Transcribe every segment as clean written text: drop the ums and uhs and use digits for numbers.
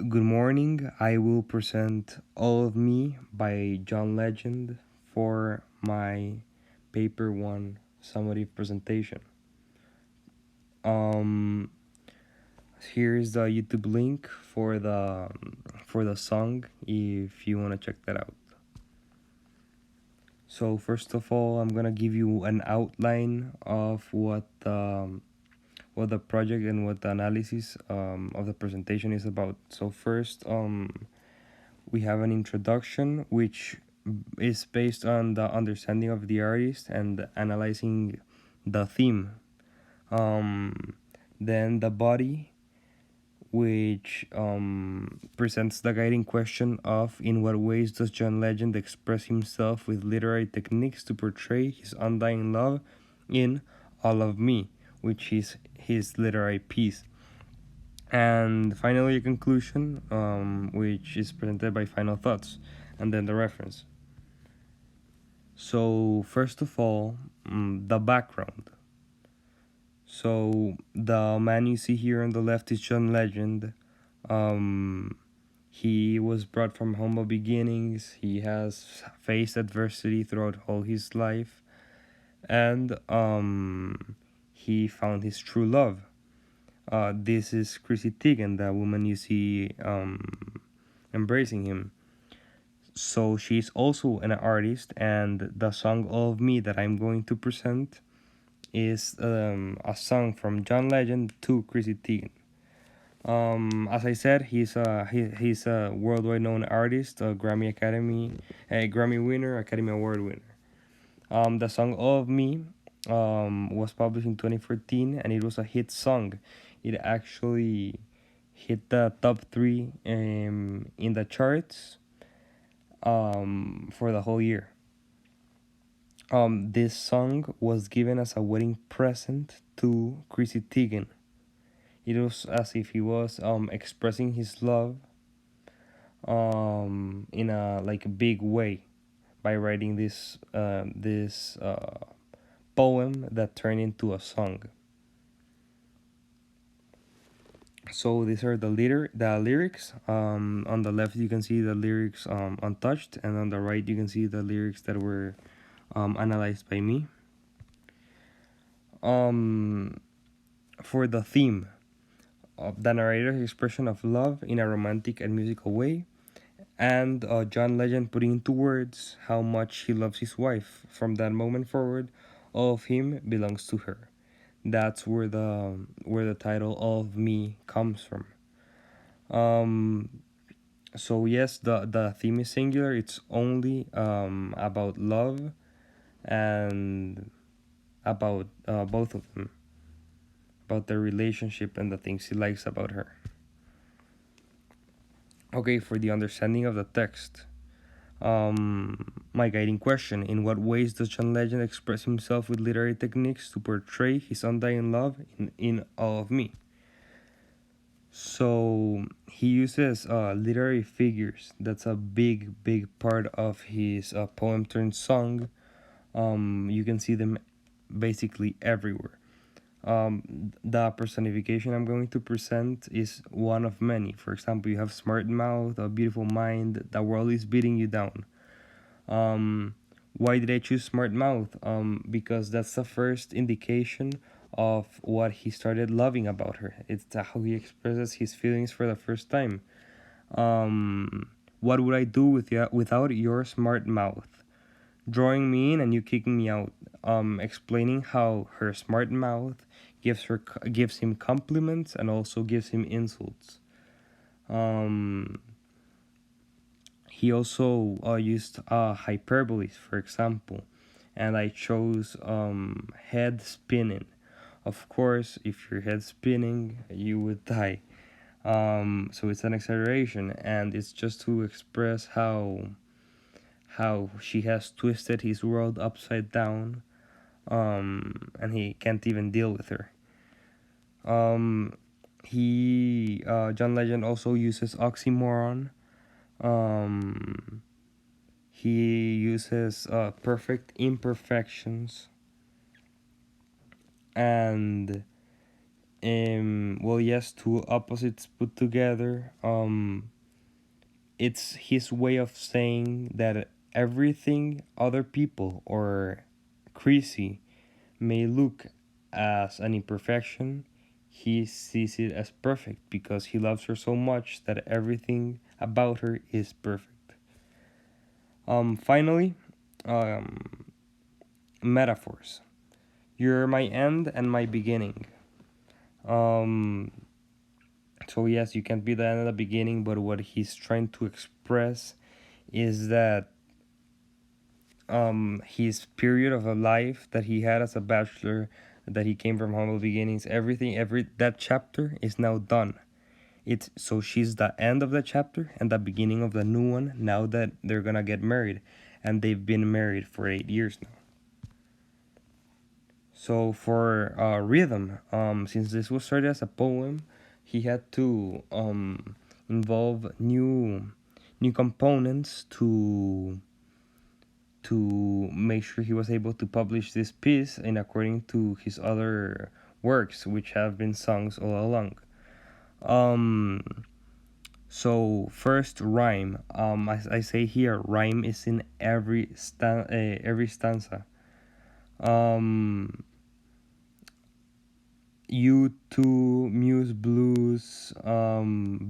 Good morning. I will present All of Me by John Legend for my paper 1 summative presentation. Um Here is the YouTube link for the song if you want to check that out. So first of all, I'm going to give you an outline of what the project and what the analysis of the presentation is about. So first, we have an introduction which is based on the understanding of the artist and analyzing the theme. Then the body, which presents the guiding question of in what ways does John Legend express himself with literary techniques to portray his undying love in All of Me, which is his literary piece. And finally, a conclusion, which is presented by final thoughts, and then the reference. So, first of all, the background. So, the man you see here on the left is John Legend. He was brought from humble beginnings. He has faced adversity throughout all his life, and he found his true love. This is Chrissy Teigen, the woman you see embracing him. So she's also an artist, and the song All of Me that I'm going to present is a song from John Legend to Chrissy Teigen. As I said, he's a worldwide known artist, a Grammy winner, Academy Award winner. The song All of Me was published in 2014, and it was a hit song. It actually hit the top 3 in the charts for the whole year. This song was given as a wedding present to Chrissy Teigen. It was as if he was expressing his love in a like a big way by writing this poem that turned into a song. So these are the lyrics. On the left you can see the lyrics untouched, and on the right you can see the lyrics that were analyzed by me. For the theme of the narrator's expression of love in a romantic and musical way, and John Legend putting into words how much he loves his wife. From that moment forward, all of him belongs to her. That's where the title of me comes from. So yes, the theme is singular. It's only about love and about both of them, about their relationship and the things he likes about her. Okay, for the understanding of the text, my guiding question: in what ways does John Legend express himself with literary techniques to portray his undying love in All of Me? So he uses literary figures. That's a big part of his poem turned song. You can see them basically everywhere. The personification I'm going to present is one of many. For example, you have smart mouth, a beautiful mind, the world is beating you down. Why did I choose smart mouth? Because that's the first indication of what he started loving about her. It's how he expresses his feelings for the first time. What would I do without your smart mouth? Drawing me in and you kicking me out. Explaining how her smart mouth gives him compliments and also gives him insults. He also used hyperboles, for example, and I chose head spinning. Of course, if your head spinning, you would die. So it's an exaggeration, and it's just to express how she has twisted his world upside down, and he can't even deal with her. John Legend also uses oxymoron. He uses perfect imperfections, and well, yes, two opposites put together. It's his way of saying that everything other people or Chrissy may look as an imperfection, he sees it as perfect because he loves her so much that everything about her is perfect. Finally, um, metaphors. You're my end and my beginning. Um, so yes, you can be the end and the beginning, but what he's trying to express is that his period of a life that he had as a bachelor, that he came from humble beginnings, every that chapter is now done. It's so she's the end of the chapter and the beginning of the new one now that they're gonna get married, and they've been married for 8 years now. So for rhythm, since this was started as a poem, he had to involve new components to make sure he was able to publish this piece in according to his other works, which have been songs all along. Um, so first rhyme. As I say here, rhyme is in every stanza. Um, you two, muse blues,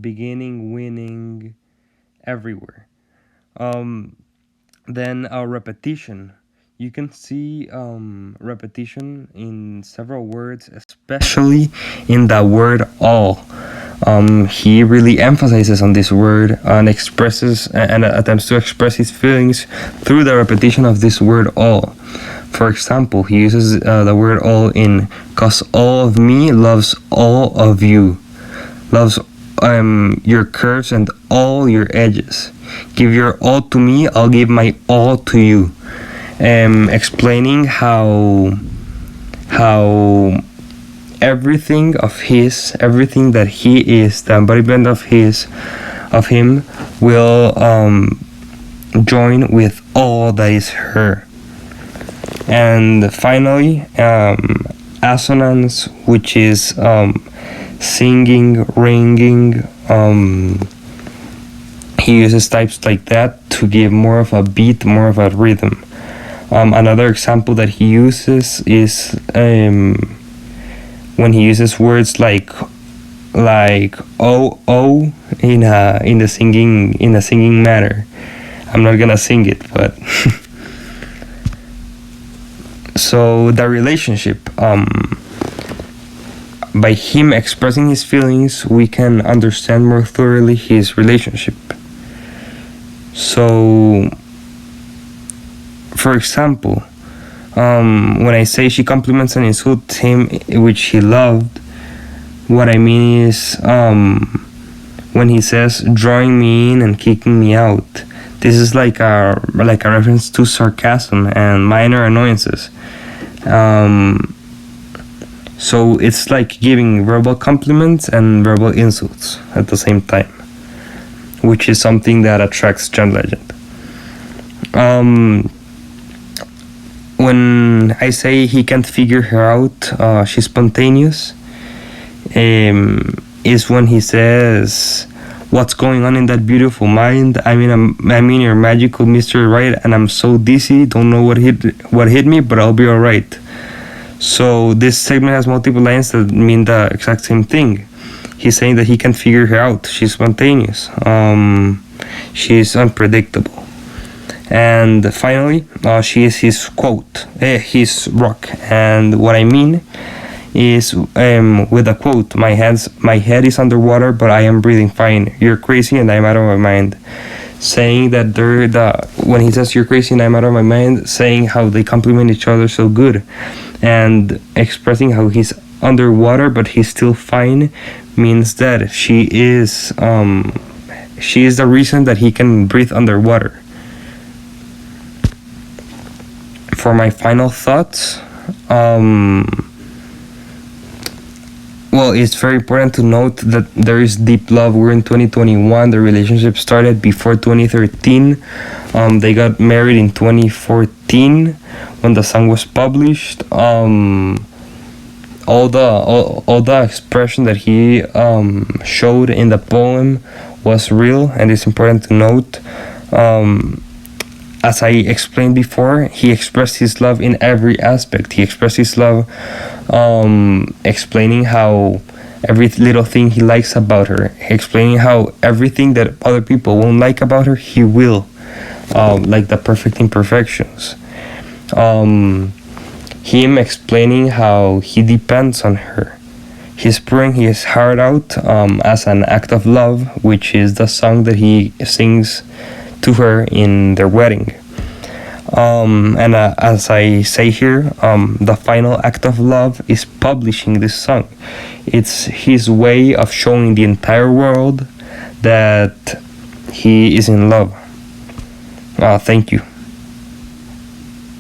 beginning, winning, everywhere. Um, Then repetition. You can see repetition in several words, especially in the word all. He really emphasizes on this word and expresses and attempts to express his feelings through the repetition of this word all. For example, he uses the word all in "cause all of me loves all of you, loves your curves and all your edges. Give your all to me, I'll give my all to you." Explaining how everything of his, everything that he is, the embodiment of him, will join with all that is her. And finally, assonance, which is singing, ringing. He uses types like that to give more of a beat, more of a rhythm. Another example that he uses is when he uses words like oh in the singing manner. I'm not gonna sing it, but so the relationship. By him expressing his feelings, we can understand more thoroughly his relationship. So, for example, when I say she compliments and insults him, which he loved, what I mean is when he says drawing me in and kicking me out. This is like a reference to sarcasm and minor annoyances. So it's like giving verbal compliments and verbal insults at the same time, which is something that attracts John Legend. When I say he can't figure her out, she's spontaneous, is when he says, "What's going on in that beautiful mind? I mean, your magical mystery, right? And I'm so dizzy, don't know what hit me, but I'll be alright." So this segment has multiple lines that mean the exact same thing. He's saying that he can figure her out. She's spontaneous. She's unpredictable. And finally, she is his quote, his rock. And what I mean is with a quote, my head is underwater, but I am breathing fine. You're crazy and I'm out of my mind. Saying that when he says you're crazy and I'm out of my mind, saying how they complement each other so good, and expressing how he's underwater but he's still fine, means that she is the reason that he can breathe underwater. For my final thoughts, well, it's very important to note that there is deep love. We're in 2021. The relationship started before 2013. They got married in 2014 when the song was published. all the expression that he showed in the poem was real, and it's important to note. As I explained before, he expressed his love in every aspect. He expressed his love, explaining how every little thing he likes about her, explaining how everything that other people won't like about her, he will, like the perfect imperfections. Him explaining how he depends on her. He's pouring his heart out as an act of love, which is the song that he sings to her in their wedding. And as I say here, the final act of love is publishing this song. It's his way of showing the entire world that he is in love. Thank you.